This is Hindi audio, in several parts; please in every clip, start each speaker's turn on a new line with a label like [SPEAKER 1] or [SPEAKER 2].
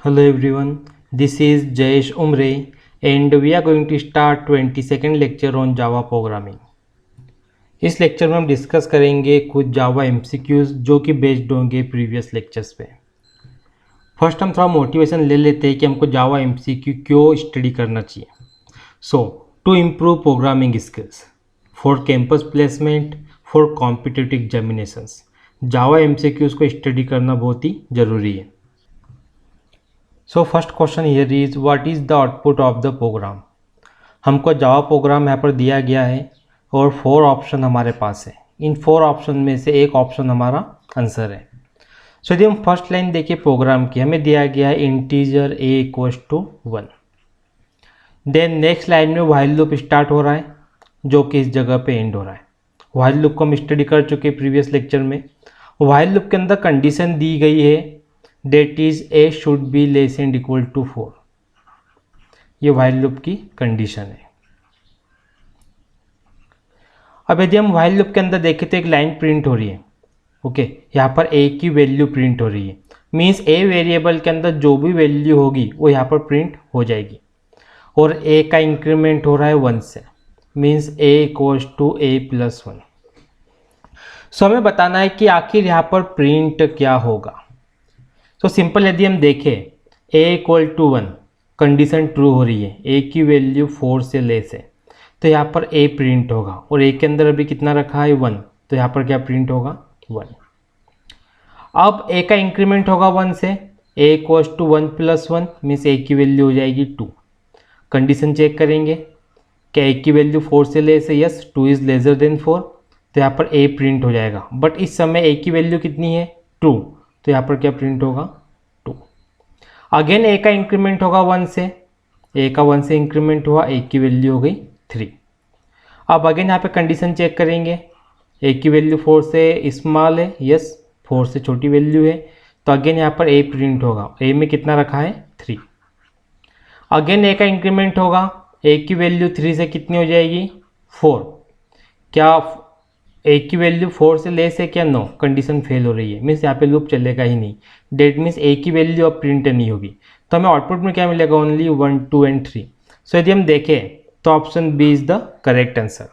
[SPEAKER 1] Hello everyone, this is Jayesh Umre and we are going to start 22nd lecture on Java programming. इस लेक्चर में हम डिस्कस करेंगे कुछ जावा एमसीक्यूज जो कि बेस्ड होंगे प्रीवियस लेक्चर्स पे। फर्स्ट हम थोड़ा मोटिवेशन ले लेते हैं कि हमको जावा एमसीक्यू क्यों स्टडी करना चाहिए। So to improve programming skills for campus placement for competitive examinations, Java MCQs को स्टडी करना बहुत ही ज़रूरी है। So first question here is what is the output of the program. हमको जावा प्रोग्राम यहाँ पर दिया गया है और 4 ऑप्शन हमारे पास है। इन 4 ऑप्शन में से एक ऑप्शन हमारा आंसर है। सो यदि हम फर्स्ट लाइन देखिए प्रोग्राम की, हमें दिया गया है integer a equals to 1। Then next line में व्हाइल लूप स्टार्ट हो रहा है जो कि इस जगह पे एंड हो रहा है। व्हाइल लूप को हम स्टडी कर चुके प्रीवियस लेक्चर में। व्हाइल लूप के अंदर कंडीशन दी गई है that is a should be less and equal to 4। ये व्हाइल लूप की कंडीशन है। अब यदि हम व्हाइल लूप के अंदर देखें तो एक लाइन प्रिंट हो रही है। ओके, यहाँ पर a की वैल्यू प्रिंट हो रही है। मीन्स a वेरिएबल के अंदर जो भी वैल्यू होगी वो यहाँ पर प्रिंट हो जाएगी और a का इंक्रीमेंट हो रहा है 1 से। Means a equals to a plus 1। So हमें बताना है कि आखिर यहाँ पर प्रिंट क्या होगा। तो सिंपल यदि हम देखें a equal to 1 condition true हो रही है, a की वैल्यू 4 से लेस है तो यहाँ पर a प्रिंट होगा और a के अंदर अभी कितना रखा है 1, तो यहाँ पर क्या प्रिंट होगा 1। अब a का इंक्रीमेंट होगा 1 से, a equals to 1 plus 1 means a की वैल्यू हो जाएगी 2। कंडीशन चेक करेंगे क्या a की वैल्यू 4 से लेस है, यस 2 इज लेसर देन 4 तो यहाँ पर a प्रिंट हो जाएगा। बट इस समय a की वैल्यू कितनी है 2 तो यहाँ पर क्या प्रिंट होगा 2। अगेन a का इंक्रीमेंट होगा 1 से, a का 1 से इंक्रीमेंट हुआ, a की वैल्यू हो गई 3। अब अगेन यहाँ पे कंडीशन चेक करेंगे, a की वैल्यू 4 से स्मॉल है, यस 4 से छोटी वैल्यू है तो अगेन यहाँ पर a प्रिंट होगा। a में कितना रखा है 3। अगेन a का इंक्रीमेंट होगा, a की वैल्यू 3 से कितनी हो जाएगी 4। क्या a की वैल्यू 4 से लेस है क्या, नो, कंडीशन फेल हो रही है। मीन्स यहाँ पे लूप चलेगा ही नहीं। डेट मीन्स a की वैल्यू अब प्रिंट नहीं होगी तो हमें आउटपुट में क्या मिलेगा ओनली 1 2 एंड 3। सो यदि हम देखें तो option B is the correct answer.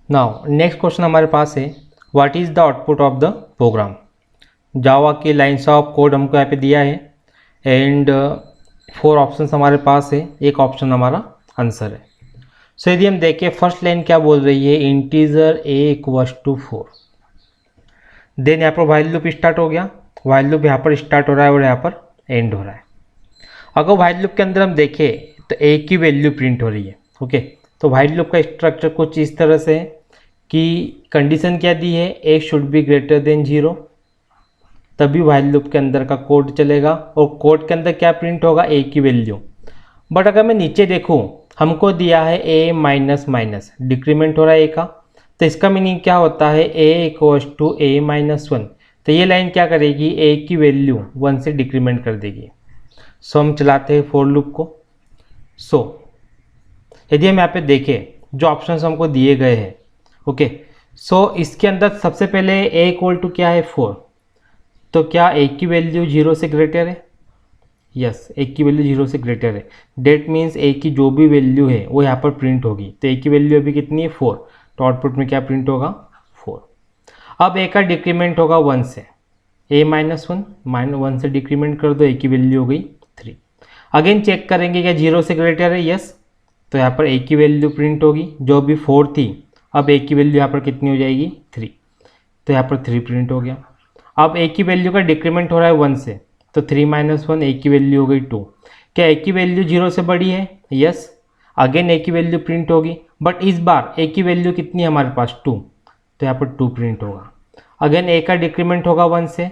[SPEAKER 1] Now next question हमारे पास है what is the output of the program. Java की लाइन्स ऑफ कोड हमको यहाँ पे दिया है एंड 4 ऑप्शन हमारे पास है, एक ऑप्शन हमारा आंसर है। सो यदि हम देखें फर्स्ट लाइन क्या बोल रही है, integer a equals to 4। Then यहाँ पर व्हाइल लूप स्टार्ट हो गया, व्हाइल लूप यहाँ पर स्टार्ट हो रहा है और यहाँ पर एंड हो रहा है। अगर व्हाइल लूप के अंदर हम देखें तो a की वैल्यू प्रिंट हो रही है। ओके, तो व्हाइल लूप का स्ट्रक्चर कुछ इस तरह से है कि कंडीशन क्या दी है a should be greater than 0, तभी व्हाइल लूप के अंदर का कोड चलेगा और कोड के अंदर क्या प्रिंट होगा a की वैल्यू। बट अगर मैं नीचे देखूँ हमको दिया है a माइनस माइनस, डिक्रीमेंट हो रहा है a का, तो इसका मीनिंग क्या होता है a equals to a minus 1। तो ये लाइन क्या करेगी a की वैल्यू 1 से डिक्रीमेंट कर देगी। सो हम चलाते हैं फॉर लूप को। सो यदि हम यहाँ पे देखें जो ऑप्शंस हमको दिए गए हैं, ओके, सो इसके अंदर सबसे पहले a इक्वल टू क्या है 4, तो क्या a की वैल्यू 0 से ग्रेटर है, यस a की वैल्यू 0 से ग्रेटर है। डेट मीन्स a की जो भी वैल्यू है वो यहाँ पर प्रिंट होगी। तो a की वैल्यू अभी कितनी है 4, तो आउटपुट में क्या प्रिंट होगा 4। अब a का डिक्रीमेंट होगा 1 से, a माइनस 1 -1 से डिक्रीमेंट कर दो, a की वैल्यू हो गई 3। अगेन चेक करेंगे क्या 0 से ग्रेटर है, यस, तो यहाँ पर a की वैल्यू प्रिंट होगी जो अभी 4 थी, अब a की वैल्यू यहाँ पर कितनी हो जाएगी 3, तो यहाँ पर 3 प्रिंट हो गया। अब a की वैल्यू का डिक्रीमेंट हो रहा है 1 से, तो 3 माइनस 1 a की वैल्यू हो गई 2। क्या a की वैल्यू 0 से बड़ी है, यस, अगेन a की वैल्यू प्रिंट होगी, बट इस बार a की वैल्यू कितनी है हमारे पास 2, तो यहाँ पर 2 प्रिंट होगा। अगेन a का डिक्रीमेंट होगा 1 से,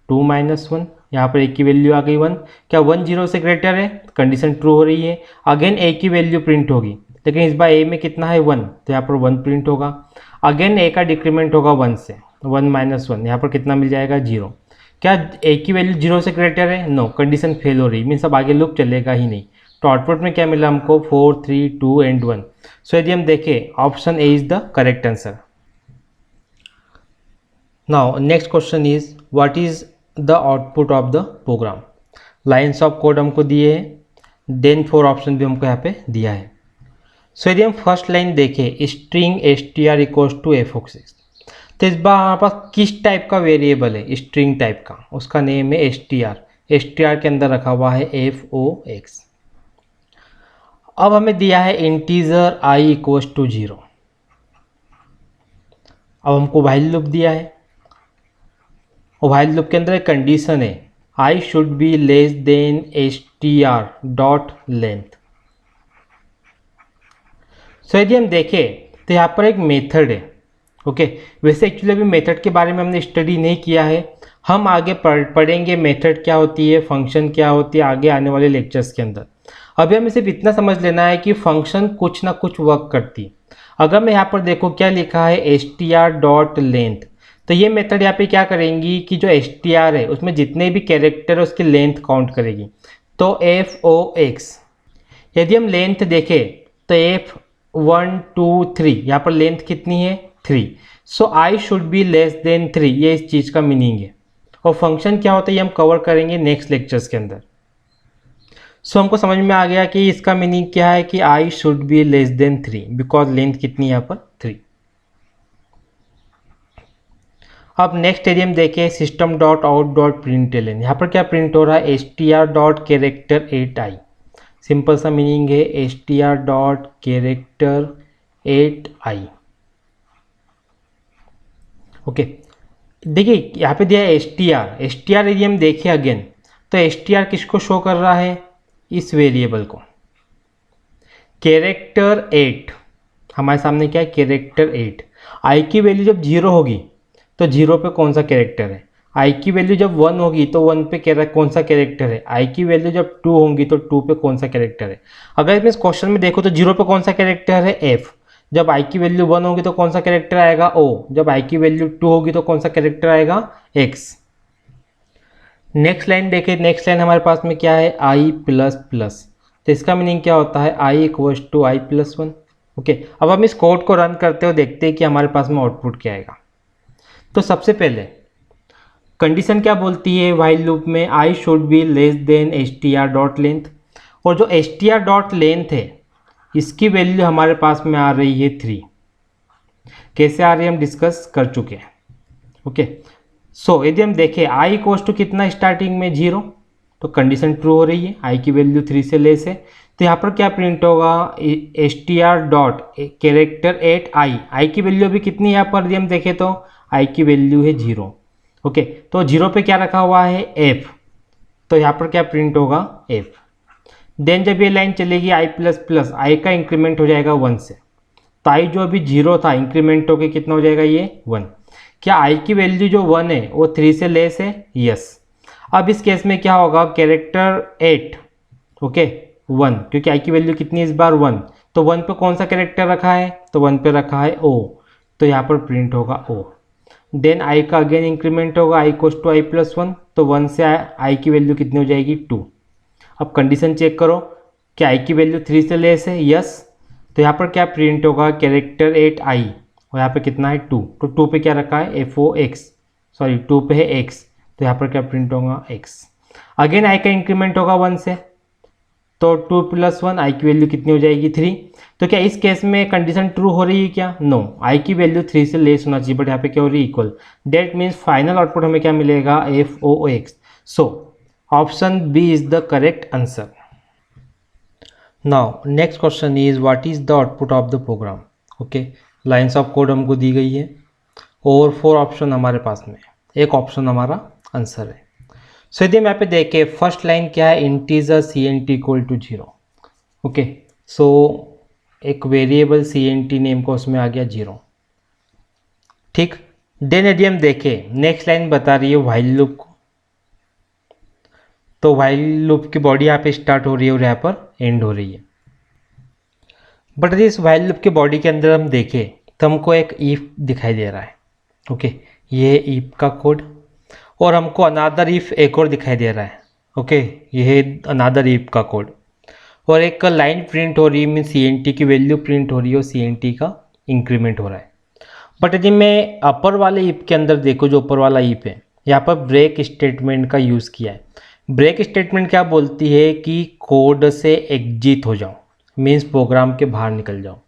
[SPEAKER 1] 2 माइनस 1, यहाँ पर a की वैल्यू आ गई 1। क्या 1 0 से ग्रेटर है, कंडीशन ट्रू हो रही है, अगेन a की वैल्यू प्रिंट होगी, लेकिन इस बार a में कितना है 1, तो यहाँ पर 1 प्रिंट होगा। अगेन a का डिक्रीमेंट होगा 1 से, 1 माइनस 1, यहाँ पर कितना मिल जाएगा 0। क्या a की वैल्यू 0 से ग्रेटर है, नो, कंडीशन फेल हो रही, मीन्स अब आगे लूप चलेगा ही नहीं। तो आउटपुट में क्या मिला हमको 4 3 2 एंड 1। सो यदि हम देखें option A is the correct answer. Now next question is what is the output of the program। Lines of code हमको दिए हैं, देन 4 ऑप्शन भी हमको यहाँ पे दिया है। सो यदि हम फर्स्ट लाइन देखें string str equals to f(x), तो इस बार हमारे पास किस टाइप का वेरिएबल है, स्ट्रिंग टाइप का, उसका नेम है str। str के अंदर रखा हुआ है f(x). अब हमें दिया है इंटीजर i इक्वल्स टू 0। अब हमको व्हाइल लूप दिया है और व्हाइल लूप के अंदर एक कंडीशन है i should be less than str dot length. So यदि हम देखें तो यहाँ पर एक मेथड है। ओके, वैसे एक्चुअली अभी मेथड के बारे में हमने स्टडी नहीं किया है, हम आगे पढ़ेंगे मेथड क्या होती है, फंक्शन क्या होती है आगे आने वाले लेक्चर्स के अंदर। अभी हमें सिर्फ इतना समझ लेना है कि फंक्शन कुछ ना कुछ वर्क करती है। अगर मैं यहाँ पर देखो क्या लिखा है str डॉट लेंथ, तो ये मेथड यहाँ पे क्या करेंगी कि जो str है उसमें जितने भी कैरेक्टर है उसकी लेंथ काउंट करेगी। तो f(x), यदि हम लेंथ देखें तो f1 2 3, यहाँ पर लेंथ कितनी है 3। सो i should be less then 3, ये इस चीज़ का मीनिंग है। और फंक्शन क्या होता है ये हम कवर करेंगे नेक्स्ट लेक्चर्स के अंदर। सो हमको समझ में आ गया कि इसका मीनिंग क्या है कि i should be less then 3 because length कितनी है यहाँ पर 3। अब नेक्स्ट यदि हम देखें system dot out dot println, यहाँ पर क्या प्रिंट हो रहा है str dot character 8i। Simple सा मीनिंग है str dot character 8i। Okay, देखिए यहाँ पे दिया है str यदि हम देखें अगेन तो str किसको शो कर रहा है, इस वेरिएबल को। कैरेक्टर 8 हमारे सामने क्या है, कैरेक्टर 8। i की वैल्यू जब 0 होगी तो 0 पे कौन सा कैरेक्टर है, i की वैल्यू जब 1 होगी तो 1 पे कौन सा कैरेक्टर है, i की वैल्यू जब 2 होगी तो 2 पे कौन सा कैरेक्टर है। अगर इस क्वेश्चन में देखो तो 0 पे कौन सा कैरेक्टर है f, जब i की वैल्यू 1 होगी तो कौन सा कैरेक्टर आएगा o, जब i की वैल्यू 2 होगी तो कौन सा कैरेक्टर आएगा x। नेक्स्ट लाइन देखें, नेक्स्ट लाइन हमारे पास में क्या है i प्लस प्लस, तो इसका मीनिंग क्या होता है i equals to i plus 1। Okay, अब हम इस कोड को रन करते हुए देखते हैं कि हमारे पास में आउटपुट क्या आएगा। तो सबसे पहले कंडीशन क्या बोलती है व्हाइल लूप में, i should be less than str dot length, और जो str डॉट लेंथ है इसकी वैल्यू हमारे पास में आ रही है 3। कैसे आ रही है हम डिस्कस कर चुके हैं। ओके, सो यदि हम देखें i इक्वल्स टू कितना स्टार्टिंग में 0, तो कंडीशन ट्रू हो रही है, i की वैल्यू 3 से लेस है। तो यहाँ पर क्या प्रिंट होगा str dot character 8i, i की वैल्यू अभी कितनी है यहाँ पर यदि हम देखें तो i की वैल्यू है 0। ओके, तो 0 पे क्या रखा हुआ है f, तो यहाँ पर क्या प्रिंट होगा f। देन जब ये लाइन चलेगी i प्लस प्लस, i का इंक्रीमेंट हो जाएगा 1 से, तो i जो अभी 0 था इंक्रीमेंट होकर कितना हो जाएगा ये 1। क्या i की वैल्यू जो 1 है वो 3 से लेस है, यस। अब इस केस में क्या होगा कैरेक्टर 8, ओके 1, क्योंकि i की वैल्यू कितनी है इस बार 1, तो 1 पे कौन सा कैरेक्टर रखा है, तो 1 पे रखा है o, तो यहाँ पर प्रिंट होगा o। देन i का अगेन इंक्रीमेंट होगा i equals to i plus 1, तो 1 से i की वैल्यू कितनी हो जाएगी 2। अब कंडीशन चेक करो कि i की वैल्यू 3 से लेस है, यस, तो यहाँ पर क्या प्रिंट होगा कैरेक्टर 8i, और यहाँ पे कितना है 2, तो 2 पे क्या रखा है f(x), सॉरी 2 पे है x, तो यहाँ पर क्या प्रिंट होगा x। अगेन i का इंक्रीमेंट होगा 1 से, तो 2 प्लस 1, i की वैल्यू कितनी हो जाएगी 3। तो क्या इस केस में कंडीशन ट्रू हो रही है क्या, नो, i की वैल्यू 3 से लेस होना चाहिए, बट यहाँ पे क्या हो रही है equal. That means final output हमें क्या मिलेगा f(x). So option B is the correct answer. Now next question is what is the output of the program. Okay, lines of code हमको दी गई है और 4 ऑप्शन हमारे पास में, एक ऑप्शन हमारा आंसर है। सो यदि हम यहाँ पे देखें फर्स्ट लाइन क्या है integer cnt equal to 0। Okay, so एक वेरिएबल cnt नेम को उसमें आ गया 0, ठीक। देन यदि हम देखें नेक्स्ट लाइन बता रही है व्हाइल लूप को, तो व्हाइल लूप की बॉडी यहाँ पे स्टार्ट हो रही है और यहाँ पर एंड हो रही है। बट यदि इस व्हाइल लूप की बॉडी के अंदर हम देखें तो हमको एक ईफ दिखाई दे रहा है। ओके, ये है ईफ का कोड, और हमको अनादर ईफ एक और दिखाई दे रहा है। ओके, ये है अनादर ईफ का कोड, और एक लाइन प्रिंट हो रही है, मीन cnt की वैल्यू प्रिंट हो रही है और cnt का इंक्रीमेंट हो रहा है। बट यदि मैं अपर वाले ईफ के अंदर देखो, जो ऊपर वाला ईफ है यहाँ पर ब्रेक स्टेटमेंट का यूज़ किया है, ब्रेक स्टेटमेंट क्या बोलती है कि कोड से एग्जिट हो जाओ, मीन्स प्रोग्राम के बाहर निकल जाओ।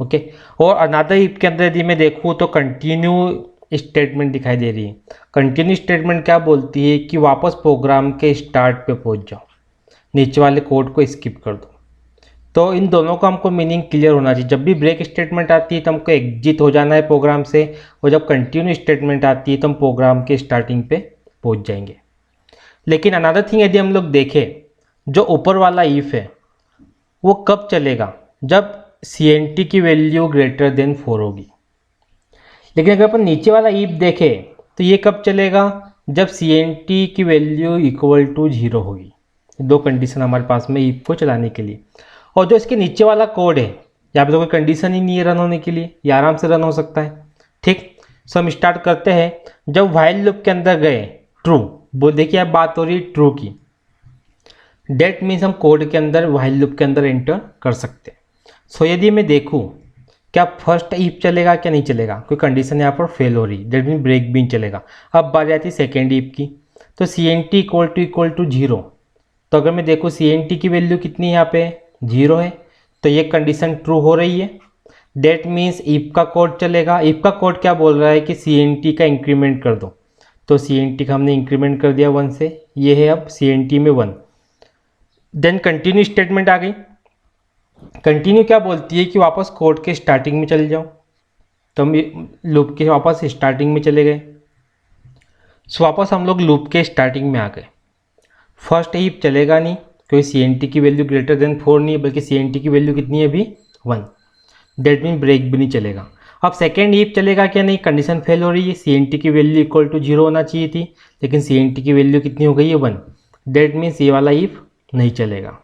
[SPEAKER 1] ओके, और अनदर इफ के अंदर यदि मैं देखूँ तो कंटिन्यू स्टेटमेंट दिखाई दे रही है। कंटिन्यू स्टेटमेंट क्या बोलती है कि वापस प्रोग्राम के स्टार्ट पे पहुंच जाओ, नीचे वाले कोड को स्किप कर दो। तो इन दोनों का हमको मीनिंग क्लियर होना चाहिए। जब भी ब्रेक स्टेटमेंट आती है तो हमको एग्जिट हो जाना है प्रोग्राम से, और जब कंटिन्यू स्टेटमेंट आती है तो हम प्रोग्राम के स्टार्टिंग पे पहुंच जाएंगे। लेकिन अनदर थिंग यदि हम लोग देखें, जो ऊपर वाला इफ है वो कब चलेगा, जब CNT की वैल्यू ग्रेटर देन 4 होगी। लेकिन अगर अपन नीचे वाला इफ देखें तो ये कब चलेगा, जब CNT की वैल्यू इक्वल टू 0 होगी। दो कंडीशन हमारे पास में इफ को चलाने के लिए। और जो इसके नीचे वाला कोड है, यहाँ पे तो कोई कंडीशन ही नहीं है रन होने के लिए, ये आराम से रन हो सकता है। ठीक, सो हम स्टार्ट करते हैं। जब व्हाइल लूप के अंदर गए ट्रू, बोल देखिए अब बात हो रही है ट्रू की, डेट मीन्स हम कोड के अंदर व्हाइल लूप के अंदर एंटर कर सकते हैं। सो यदि मैं देखूँ क्या फर्स्ट इफ चलेगा क्या नहीं चलेगा, कोई कंडीशन यहाँ पर फेल हो रही, डेट मीन ब्रेक भी चलेगा। अब बात आती है सेकेंड इफ की, तो CNT इक्वल टू 0। तो अगर मैं देखूँ CNT की वैल्यू कितनी है यहाँ पे 0 है, तो ये कंडीशन ट्रू हो रही है। डेट मीन्स इफ का कोड चलेगा। इफ का कोड क्या बोल रहा है कि CNT का इंक्रीमेंट कर दो, तो CNT का हमने इंक्रीमेंट कर दिया 1 से, ये है अब CNT में 1। देन कंटिन्यू स्टेटमेंट आ गई। कंटिन्यू क्या बोलती है कि वापस कोड के स्टार्टिंग में चले जाओ, तो हम लूप के वापस स्टार्टिंग में चले गए। सो वापस हम लोग लूप के स्टार्टिंग में आ गए। फर्स्ट इफ चलेगा नहीं क्योंकि CNT की वैल्यू ग्रेटर देन 4 नहीं है, बल्कि CNT की वैल्यू कितनी है अभी 1। डेट मीन ब्रेक भी नहीं चलेगा। अब सेकेंड इफ चलेगा क्या नहीं, कंडीशन फेल हो रही है। CNT की वैल्यू इक्वल टू 0 होना चाहिए थी, लेकिन CNT की वैल्यू कितनी हो गई है 1। डेट मीन्स ये वाला इफ नहीं चलेगा।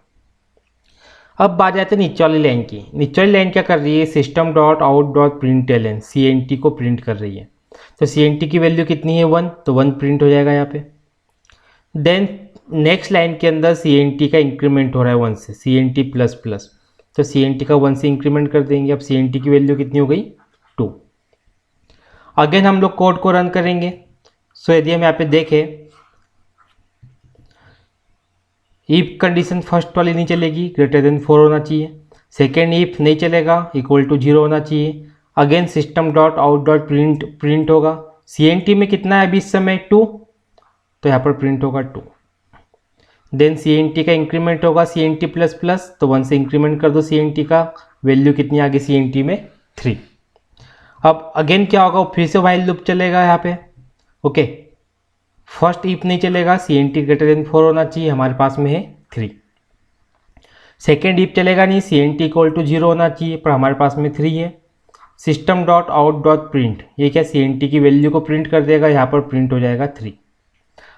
[SPEAKER 1] अब बात आते हैं नीचे वाली लाइन की। नीचे वाली लाइन क्या कर रही है, system dot out dot print ln CNT को प्रिंट कर रही है। तो CNT की वैल्यू कितनी है 1, तो 1 प्रिंट हो जाएगा यहाँ पे। देन नेक्स्ट लाइन के अंदर CNT का इंक्रीमेंट हो रहा है 1 से, CNT प्लस प्लस, तो CNT का 1 से इंक्रीमेंट कर देंगे। अब CNT की वैल्यू कितनी हो गई 2। अगेन हम लोग कोड को रन करेंगे। सो यदि हम यहाँ पे देखें, इफ कंडीशन फर्स्ट वाली नहीं चलेगी, ग्रेटर देन 4 होना चाहिए। सेकेंड इफ नहीं चलेगा, इक्वल टू 0 होना चाहिए। Again system dot out dot print होगा। CNT में कितना है अभी इस समय 2, तो यहाँ पर प्रिंट होगा 2। देन CNT का इंक्रीमेंट होगा CNT प्लस प्लस, तो 1 से इंक्रीमेंट कर दो CNT का, वैल्यू कितनी आ गई CNT में 3। अब अगेन क्या होगा, फिर से व्हाइल लूप चलेगा यहाँ पे। ओके, फर्स्ट इफ नहीं चलेगा, CNT ग्रेटर देन 4 होना चाहिए, हमारे पास में है 3। सेकेंड इफ चलेगा नहीं, CNT इक्वल टू 0 होना चाहिए, पर हमारे पास में 3 है। System dot out dot print, ये क्या CNT की वैल्यू को प्रिंट कर देगा, यहाँ पर प्रिंट हो जाएगा 3।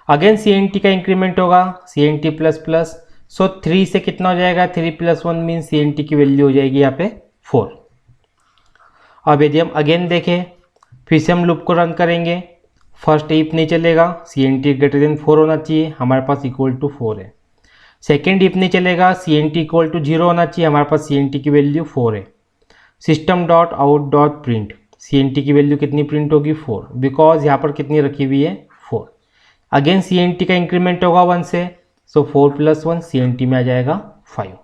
[SPEAKER 1] अगेन CNT का इंक्रीमेंट होगा CNT प्लस प्लस, सो 3 से कितना हो जाएगा, 3 प्लस 1 मीन CNT की वैल्यू हो जाएगी यहाँ पे 4। अब यदि हम अगेन देखें, फिर से हम लूप को रन करेंगे। फर्स्ट इफ नहीं चलेगा, CNT ग्रेटर देन 4 होना चाहिए, हमारे पास इक्वल टू 4 है। सेकेंड इफ नहीं चलेगा, CNT इक्वल टू 0 होना चाहिए, हमारे पास CNT की वैल्यू 4 है। System dot out dot print, CNT की वैल्यू कितनी प्रिंट होगी 4, बिकॉज यहाँ पर कितनी रखी हुई है 4। अगेन CNT का इंक्रीमेंट होगा 1 से, सो 4 प्लस 1 CNT में आ जाएगा 5।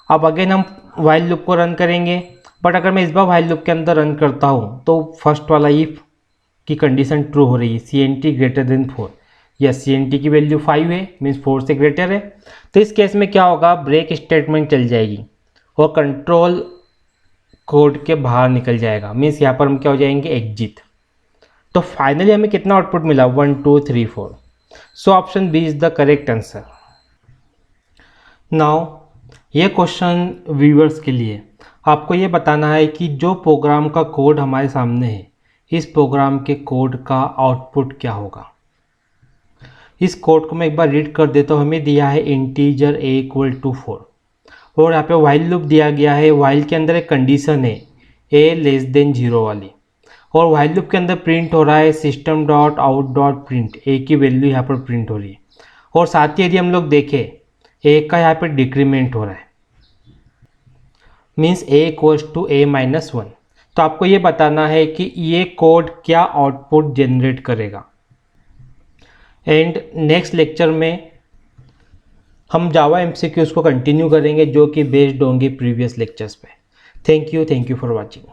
[SPEAKER 1] अब अगेन हम व्हाइल लूप को रन करेंगे, बट अगर मैं इस बार व्हाइल लूप के अंदर रन करता हूँ तो फर्स्ट वाला इफ की कंडीशन ट्रू हो रही है, CNT ग्रेटर देन 4। या CNT की वैल्यू 5 है, मीन्स 4 से ग्रेटर है। तो इस केस में क्या होगा, ब्रेक स्टेटमेंट चल जाएगी और कंट्रोल कोड के बाहर निकल जाएगा, मीन्स यहाँ पर हम क्या हो जाएंगे एग्जिट। तो फाइनली हमें कितना आउटपुट मिला 1 2 3 4। So option B is the correct answer. Now ये क्वेश्चन व्यूअर्स के लिए, आपको ये बताना है कि जो प्रोग्राम का कोड हमारे सामने है, इस प्रोग्राम के कोड का आउटपुट क्या होगा। इस कोड को मैं एक बार रीड कर देता हूँ। हमें दिया है इंटीजर a इक्वल टू 4, और यहाँ पे व्हाइल लूप दिया गया है। व्हाइल के अंदर एक कंडीशन है a लेस देन 0 वाली, और व्हाइल लूप के अंदर प्रिंट हो रहा है system dot out dot print, a की वैल्यू यहाँ पर प्रिंट हो रही है। और साथ ही यदि हम लोग देखें a का यहाँ पर डिक्रीमेंट हो रहा है, means a equals to a minus 1। तो आपको ये बताना है कि ये कोड क्या आउटपुट जनरेट करेगा। एंड नेक्स्ट लेक्चर में हम जावा एमसीक्यूज को कंटिन्यू करेंगे जो कि बेस्ड होंगे प्रीवियस लेक्चर्स पे। Thank you for watching.